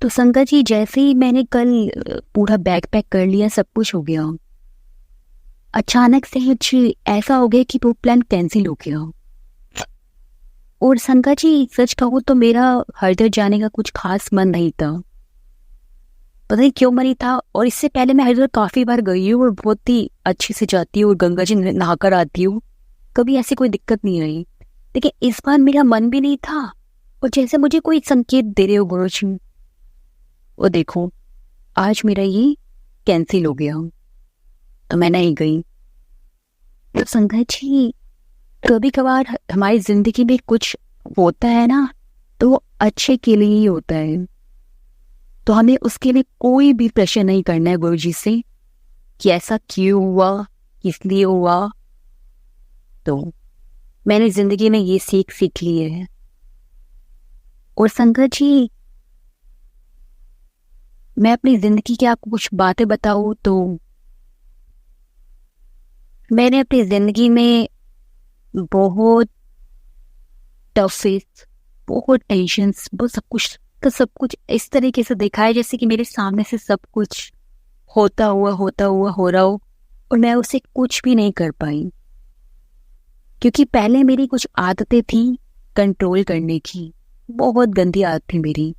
तो संगत जी, जैसे ही मैंने कल पूरा बैग पैक कर लिया, सब कुछ हो गया, अचानक से कुछ ऐसा हो गया कि वो प्लान कैंसिल हो गया। और संगत जी, सच कहूँ तो मेरा हरिद्वार जाने का कुछ खास मन नहीं था, पता नहीं क्यों मन नहीं था। और इससे पहले मैं हरिद्वार काफी बार गई हूँ और बहुत ही अच्छे से जाती हूँ और गंगा जी नहाकर आती हूँ, कभी ऐसी कोई दिक्कत नहीं आई। लेकिन इस बार मेरा मन भी नहीं था, और जैसे मुझे कोई संकेत दे रहे हो गुरु जी, वो देखो आज मेरा ये कैंसिल हो गया, तो मैं नहीं गई। तो संगत जी, कभी कभार हमारी जिंदगी में कुछ होता है ना, तो वो अच्छे के लिए ही होता है। तो हमें उसके लिए कोई भी प्रश्न नहीं करना है गुरु जी से कि ऐसा क्यों हुआ, किस लिए हुआ। तो मैंने जिंदगी में ये सीख ली है। और संगत जी, मैं अपनी जिंदगी की आपको कुछ बातें बताऊं तो मैंने अपनी जिंदगी में बहुत टफेस, बहुत टेंशन्स, बहुत सब कुछ इस तरीके से देखा है जैसे कि मेरे सामने से सब कुछ होता हुआ हो रहा हो, और मैं उसे कुछ भी नहीं कर पाई। क्योंकि पहले मेरी कुछ आदतें थी कंट्रोल करने की, बहुत गंदी आदत थी मेरी,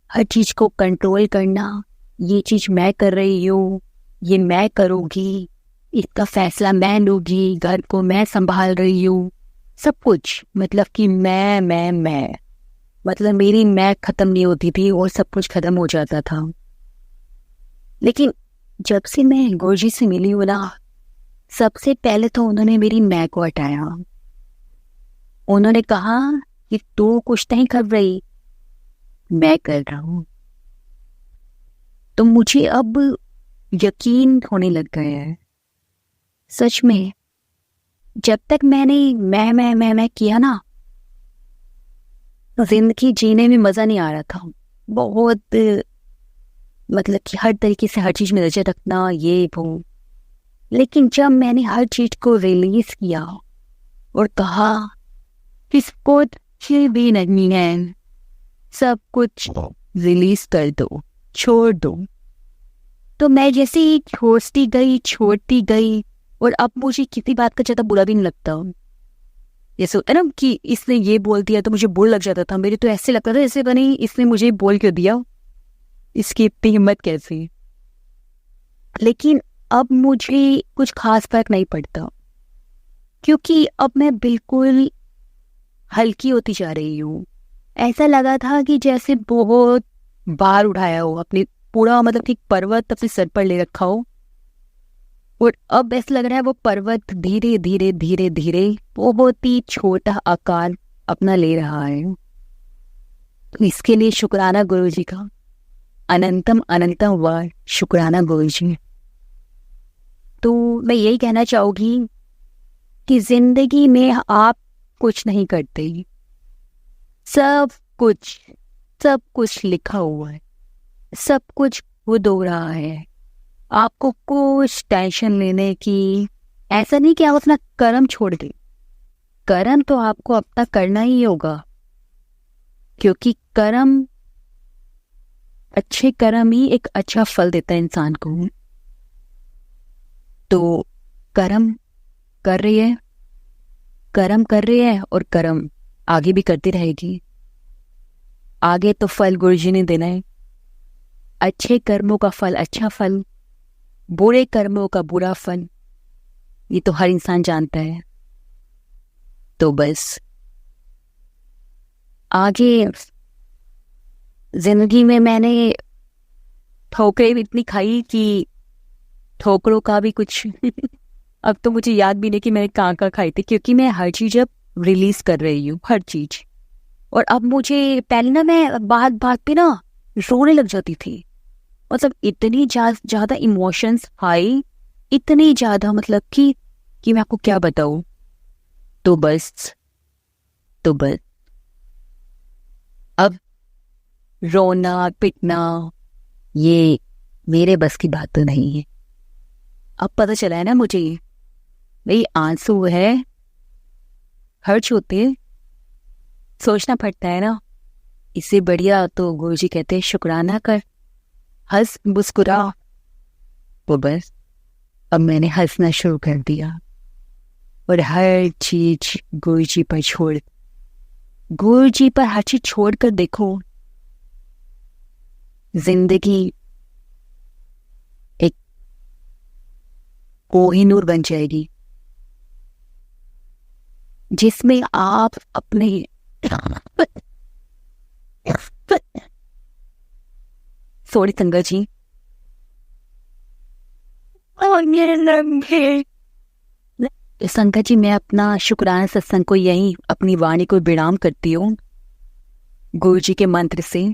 हर चीज को कंट्रोल करना। ये चीज मैं कर रही हूँ, ये मैं करूँगी, इसका फैसला मैं लूँगी, घर को मैं संभाल रही हूँ, सब कुछ। मतलब कि मैं मतलब मेरी मैं खत्म नहीं होती थी और सब कुछ खत्म हो जाता था। लेकिन जब से मैं गुरुजी से मिली हूँ ना, सबसे पहले तो उन्होंने मेरी मैं को हटाया। उन्होंने कहा कि तू कुछ नहीं कर रही, मैं कर रहा हूँ। तो मुझे अब यकीन होने लग गया है, सच में। जब तक मैंने मैं किया ना, जिंदगी जीने में मजा नहीं आ रहा था। बहुत मतलब कि हर तरीके से हर चीज में नजर रखना, ये वो। लेकिन जब मैंने हर चीज को रिलीज किया और कहा इसको भी नहीं है, सब कुछ रिलीज कर दो, छोड़ दो, तो मैं जैसे ही छोड़ती गई। और अब मुझे किसी बात का ज्यादा बुरा भी नहीं लगता। जैसे होता है ना कि इसने ये बोल दिया तो मुझे बुरा लग जाता था, मेरे तो ऐसे लगता था जैसे बनी इसने मुझे बोल क्यों दिया, इसकी इतनी हिम्मत कैसे। लेकिन अब मुझे कुछ खास फर्क नहीं पड़ता, क्योंकि अब मैं बिल्कुल हल्की होती जा रही हूँ। ऐसा लगा था कि जैसे बहुत बार उठाया हो अपने पूरा, मतलब कि पर्वत अपने सर पर ले रखा हो, और अब ऐसा लग रहा है वो पर्वत धीरे धीरे धीरे धीरे बहुत ही छोटा आकार अपना ले रहा है। तो इसके लिए शुक्राना गुरु जी का, अनंतम वार शुक्राना गुरु जी। तो मैं यही कहना चाहूँगी कि जिंदगी में आप कुछ नहीं करते, सब कुछ लिखा हुआ है, सब कुछ खुद हो रहा है। आपको कुछ टेंशन लेने की ऐसा नहीं कि आप अपना कर्म छोड़ दें। कर्म तो आपको अपना करना ही होगा, क्योंकि कर्म, अच्छे कर्म ही एक अच्छा फल देता है इंसान को। तो कर्म कर रही है और कर्म आगे भी करती रहेगी। आगे तो फल गुरुजी ने देना है। अच्छे कर्मों का फल अच्छा फल, बुरे कर्मों का बुरा फल, ये तो हर इंसान जानता है। तो बस आगे जिंदगी में मैंने ठोकरें भी इतनी खाई कि ठोकरों का भी कुछ अब तो मुझे याद भी नहीं कि मैंने कहाँ कहाँ खाई थी, क्योंकि मैं हर चीज़ अब रिलीज कर रही हूँ, हर चीज़। और अब मुझे पहले ना मैं बात बात पे ना रोने लग जाती थी, मतलब इतनी ज़्यादा इमोशंस हाई, इतनी ज़्यादा, मतलब कि मैं आपको क्या बताऊँ। तो बस अब रोना पिटना ये मेरे बस की बात तो नहीं है। अब पता चला है ना मुझे, भाई आंसू है, खर्च होते, सोचना पड़ता है ना। इससे बढ़िया तो गुरुजी कहते हैं शुक्राना कर, हंस मुस्कुरा। तो बस अब मैंने हंसना शुरू कर दिया और हर चीज गुरुजी पर हर चीज छोड़ कर देखो, जिंदगी एक कोहिनूर बन जाएगी जिसमें आप अपने सॉरी संगत जी, संगत जी मैं अपना शुक्राना सत्संग को यहीं अपनी वाणी को विराम करती हूँ गुरु जी के मंत्र से।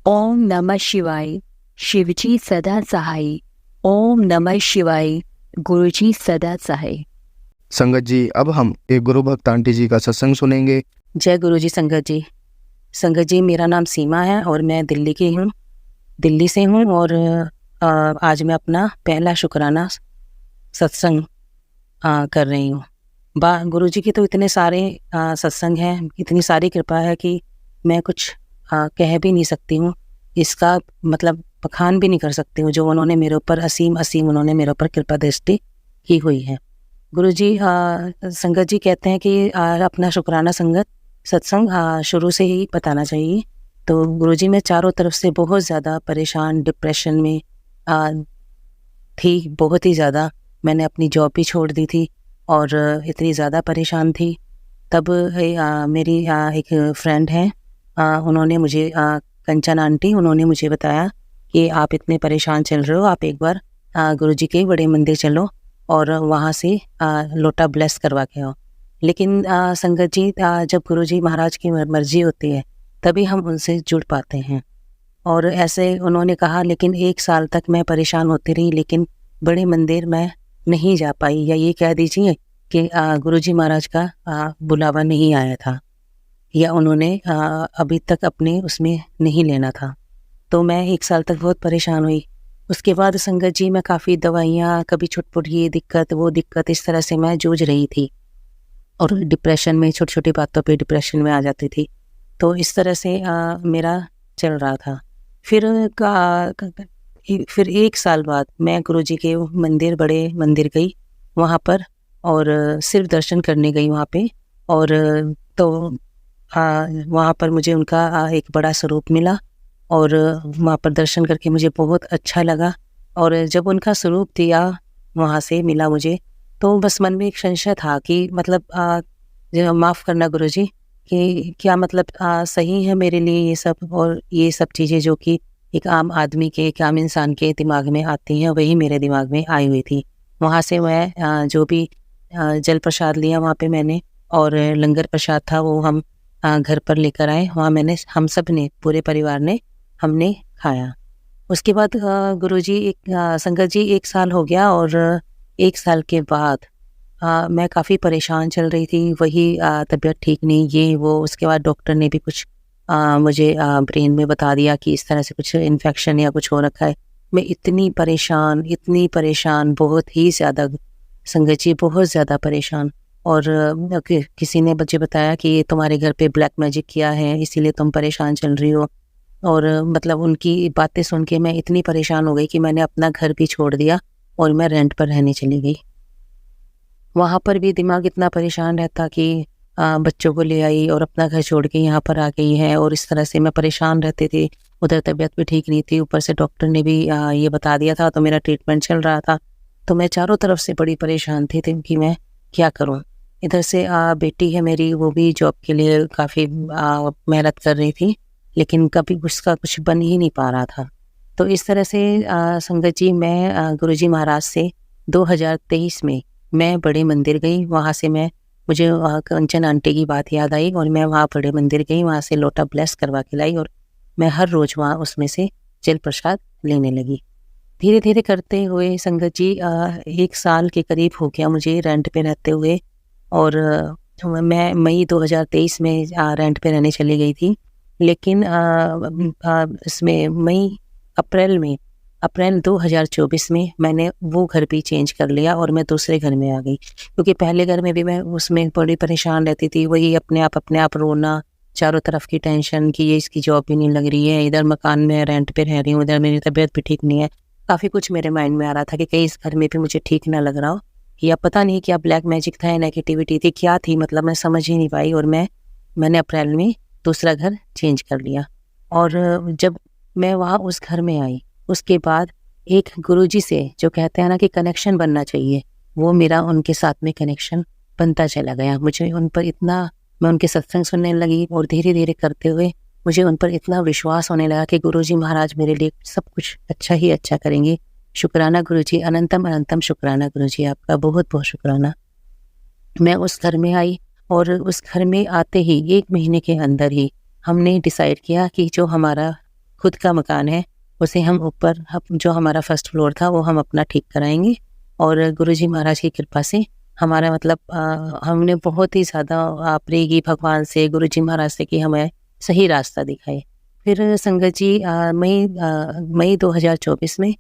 ओम नमः शिवाय, शिवजी सदा सहाय। ओम नमः शिवाय, गुरुजी सदा सहाय। संगत जी अब हम एक गुरु भक्त आंटी जी का सत्संग सुनेंगे। जय गुरु जी। संगत जी मेरा नाम सीमा है और मैं दिल्ली से हूँ और आज मैं अपना पहला शुक्राना सत्संग कर रही हूँ। गुरु जी के तो इतने सारे सत्संग हैं, इतनी सारी कृपा है कि मैं कुछ कह भी नहीं सकती हूँ, इसका मतलब बखान भी नहीं कर सकती हूँ जो उन्होंने मेरे ऊपर असीम उन्होंने मेरे ऊपर कृपा दृष्टि की हुई है। गुरु जी संगत जी कहते हैं कि अपना शुक्राना सत्संग शुरू से ही बताना चाहिए। तो गुरु जी मैं चारों तरफ से बहुत ज़्यादा परेशान, डिप्रेशन में थी, बहुत ही ज़्यादा। मैंने अपनी जॉब भी छोड़ दी थी और इतनी ज़्यादा परेशान थी। तब मेरी एक फ्रेंड हैं, उन्होंने मुझे कंचन आंटी, उन्होंने मुझे बताया कि आप इतने परेशान चल रहे हो, आप एक बार गुरुजी के बड़े मंदिर चलो और वहाँ से लोटा ब्लेस करवा के आओ। लेकिन संगत जी जब गुरुजी महाराज की मर्जी होती है तभी हम उनसे जुड़ पाते हैं। और ऐसे उन्होंने कहा, लेकिन 1 साल तक मैं परेशान होती रही, लेकिन बड़े मंदिर मैं नहीं जा पाई, या ये कह दीजिए कि गुरुजी महाराज का बुलावा नहीं आया था, या उन्होंने अभी तक अपने उसमें नहीं लेना था। तो मैं 1 साल तक बहुत परेशान हुई। उसके बाद संगत जी मैं काफ़ी दवाइयाँ, कभी छुटपुट ये दिक्कत वो दिक्कत, इस तरह से मैं जूझ रही थी और डिप्रेशन में, छोटी छोटी बातों पे डिप्रेशन में आ जाती थी। तो इस तरह से मेरा चल रहा था। फिर 1 साल बाद मैं गुरुजी के मंदिर, बड़े मंदिर गई वहाँ पर, और सिर्फ दर्शन करने गई वहाँ पे। और तो वहाँ पर मुझे उनका एक बड़ा स्वरूप मिला और वहाँ पर दर्शन करके मुझे बहुत अच्छा लगा। और जब उनका स्वरूप दिया वहाँ से मिला मुझे, तो बस मन में एक संशय था कि मतलब माफ़ करना गुरुजी, कि क्या मतलब सही है मेरे लिए ये सब, और ये सब चीज़ें जो कि एक आम आदमी के, एक आम इंसान के दिमाग में आती हैं, वही मेरे दिमाग में आई हुई थी। वहाँ से मैं जो भी जल प्रसाद लिया वहाँ पे मैंने, और लंगर प्रसाद था वो हम घर पर लेकर आए। वहाँ मैंने, हम सब ने, पूरे परिवार ने, हमने खाया। उसके बाद गुरुजी संगत जी 1 साल हो गया, और 1 साल के बाद मैं काफ़ी परेशान चल रही थी। वही तबीयत ठीक नहीं, ये वो। उसके बाद डॉक्टर ने भी कुछ मुझे ब्रेन में बता दिया कि इस तरह से कुछ इन्फेक्शन या कुछ हो रखा है। मैं इतनी परेशान, बहुत ही ज़्यादा संगत जी, बहुत ज़्यादा परेशान। और किसी ने मुझे बताया कि तुम्हारे घर पे ब्लैक मैजिक किया है, इसीलिए तुम परेशान चल रही हो। और मतलब उनकी बातें सुन के मैं इतनी परेशान हो गई कि मैंने अपना घर भी छोड़ दिया और मैं रेंट पर रहने चली गई। वहाँ पर भी दिमाग इतना परेशान रहता कि बच्चों को ले आई और अपना घर छोड़ के यहाँ पर आ गई है, और इस तरह से मैं परेशान रहती थी। उधर तबीयत भी ठीक नहीं थी, ऊपर से डॉक्टर ने भी ये बता दिया था, तो मेरा ट्रीटमेंट चल रहा था। तो मैं चारों तरफ से बड़ी परेशान थी कि मैं क्या करूं। इधर से बेटी है मेरी, वो भी जॉब के लिए काफ़ी मेहनत कर रही थी, लेकिन कभी उसका कुछ बन ही नहीं पा रहा था। तो इस तरह से संगत जी, मैं गुरुजी महाराज से 2023 में मैं बड़े मंदिर गई। वहाँ से मुझे कंचन आंटी की बात याद आई और मैं वहाँ बड़े मंदिर गई, वहाँ से लोटा ब्लेस करवा के लाई और मैं हर रोज़ वहाँ उसमें से जल प्रसाद लेने लगी। धीरे धीरे करते हुए संगत जी 1 साल के करीब हो गया मुझे रेंट पे रहते हुए, और मैं मई 2023 में रेंट पे रहने चली गई थी। लेकिन इसमें अप्रैल 2024 में मैंने वो घर भी चेंज कर लिया और मैं दूसरे घर में आ गई, क्योंकि पहले घर में भी मैं उसमें बड़ी परेशान रहती थी। वही अपने आप रोना, चारों तरफ की टेंशन कि ये इसकी जॉब भी नहीं लग रही है, इधर मकान में रेंट पे रह रही हूँ, इधर मेरी तबीयत भी ठीक नहीं है। काफ़ी कुछ मेरे माइंड में आ रहा था कि कहीं इस घर में भी मुझे ठीक ना लग रहा हो, या पता नहीं क्या ब्लैक मैजिक था या नेगेटिविटी थी, क्या थी, मतलब मैं समझ ही नहीं पाई। और मैंने अप्रैल में दूसरा घर चेंज कर लिया। और जब मैं वहाँ उस घर में आई, उसके बाद एक गुरुजी से जो कहते हैं ना कि कनेक्शन बनना चाहिए, वो मेरा उनके साथ में कनेक्शन बनता चला गया। मुझे उन पर इतना, मैं उनके सत्संग सुनने लगी और धीरे धीरे करते हुए मुझे उन पर इतना विश्वास होने लगा कि गुरुजी महाराज मेरे लिए सब कुछ अच्छा ही अच्छा करेंगे। शुक्राना गुरुजी, अनंतम अनंतम शुक्राना गुरुजी, आपका बहुत बहुत शुक्राना। मैं उस घर में आई और उस घर में आते ही 1 महीने के अंदर ही हमने डिसाइड किया कि जो हमारा खुद का मकान है उसे हम ऊपर, जो हमारा फर्स्ट फ्लोर था वो हम अपना ठीक कराएंगे। और गुरुजी महाराज की कृपा से हमारा मतलब हमने बहुत ही ज़्यादा प्रे की भगवान से, गुरुजी महाराज से कि हमें सही रास्ता दिखाए। फिर संगत जी मई 2024 में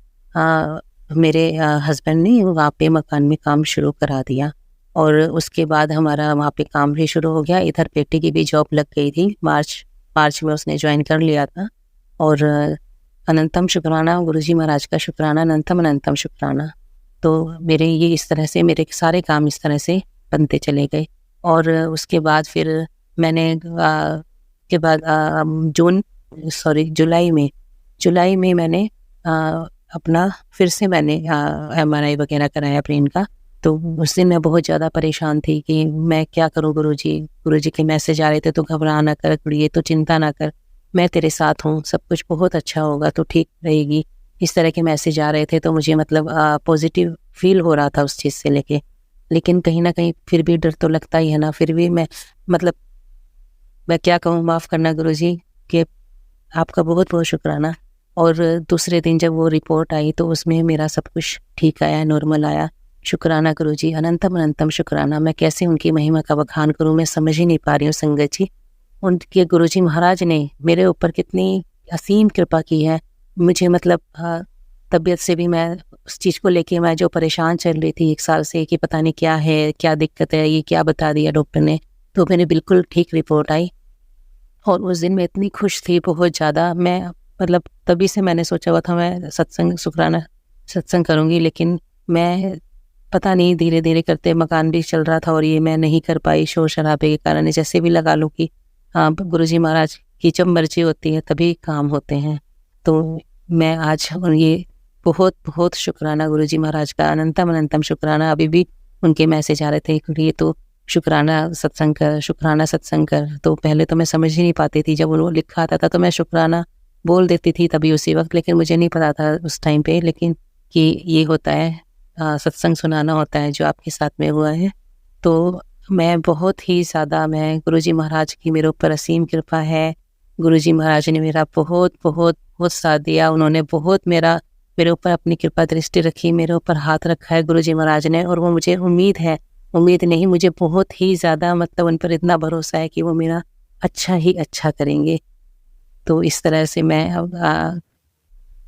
मेरे हस्बैंड ने वहाँ पे मकान में काम शुरू करा दिया और उसके बाद हमारा वहाँ पे काम भी शुरू हो गया। इधर बेटी की भी जॉब लग गई थी, मार्च में उसने ज्वाइन कर लिया था। और अनंतम शुक्राना गुरुजी महाराज का, शुक्राना अनंतम अनंतम शुक्राना। तो मेरे ये इस तरह से मेरे सारे काम इस तरह से बनते चले गए। और उसके बाद फिर मैंने जुलाई में मैंने अपना फिर से मैंने MRI वगैरह कराया ब्रेन का। तो उस दिन मैं बहुत ज़्यादा परेशान थी कि मैं क्या करूं गुरुजी के मैसेज आ रहे थे, तो घबरा ना कर कुड़िए, तो चिंता ना कर, मैं तेरे साथ हूँ, सब कुछ बहुत अच्छा होगा, तो ठीक रहेगी। इस तरह के मैसेज आ रहे थे, तो मुझे मतलब पॉजिटिव फील हो रहा था उस चीज़ से लेके। लेकिन कहीं ना कहीं फिर भी डर तो लगता ही है ना। फिर भी मैं क्या कहूँ, माफ़ करना गुरुजी कि आपका बहुत बहुत शुक्राना। और दूसरे दिन जब वो रिपोर्ट आई तो उसमें मेरा सब कुछ ठीक आया, नॉर्मल आया। शुक्राना गुरुजी, अनंतम अनंतम शुक्राना। मैं कैसे उनकी महिमा का बखान करूँ, मैं समझ ही नहीं पा रही हूँ संगत जी। उनके गुरुजी महाराज ने मेरे ऊपर कितनी असीम कृपा की है। मुझे मतलब तबीयत से भी, मैं उस चीज़ को लेके मैं जो परेशान चल रही थी 1 साल से कि पता नहीं क्या है, क्या दिक्कत है, ये क्या बता दिया डॉक्टर ने, तो मेरे बिल्कुल ठीक रिपोर्ट आई। और उस दिन मैं इतनी खुश थी, बहुत ज़्यादा। मैं मतलब तभी से मैंने सोचा हुआ था मैं शुक्राना सत्संग करूँगी, लेकिन मैं पता नहीं धीरे धीरे करते, मकान भी चल रहा था और ये मैं नहीं कर पाई शोर शराबे के कारण। जैसे भी लगा लूँ कि हाँ, गुरुजी महाराज की जब मर्जी होती है तभी काम होते हैं। तो मैं आज ये बहुत बहुत शुक्राना गुरुजी महाराज का, अनंतम अनंतम शुक्राना। अभी भी उनके मैसेज आ रहे थे कि ये तो शुक्राना सत्संग कर, शुक्राना सत्संग कर। तो पहले तो मैं समझ ही नहीं पाती थी, जब उन्होंने लिखा आता था तो मैं शुक्राना बोल देती थी तभी उसी वक्त, लेकिन मुझे नहीं पता था उस टाइम पे लेकिन कि ये होता है, सत्संग सुनाना होता है जो आपके साथ में हुआ है। तो मैं बहुत ही ज़्यादा, मैं गुरुजी महाराज की मेरे ऊपर असीम कृपा है। गुरुजी महाराज ने मेरा बहुत बहुत बहुत साथ दिया। उन्होंने बहुत मेरे ऊपर अपनी कृपा दृष्टि रखी, मेरे ऊपर हाथ रखा है गुरुजी महाराज ने। और वो मुझे उम्मीद नहीं, मुझे बहुत ही ज़्यादा मतलब उन पर इतना भरोसा है कि वो मेरा अच्छा ही अच्छा करेंगे। तो इस तरह से मैं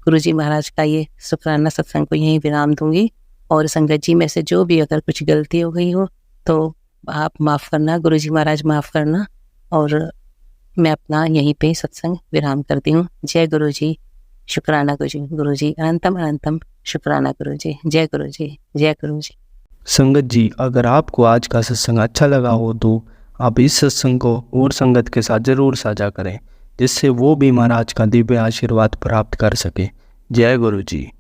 गुरुजी महाराज का ये शुक्राना सत्संग को यहीं विराम दूंगी। और संगत जी में से जो भी अगर कुछ गलती हो गई हो तो आप माफ़ करना, गुरुजी महाराज माफ़ करना। और मैं अपना यहीं पे सत्संग विराम करती हूँ। जय गुरुजी, शुक्राना गुरुजी, अनंतम अनंतम शुक्राना गुरुजी। जय गुरुजी, जय गुरुजी। संगत जी, अगर आपको आज का सत्संग अच्छा लगा हो तो आप इस सत्संग को और संगत के साथ ज़रूर साझा करें, जिससे वो भी महाराज का दिव्य आशीर्वाद प्राप्त कर सके। जय गुरु जी।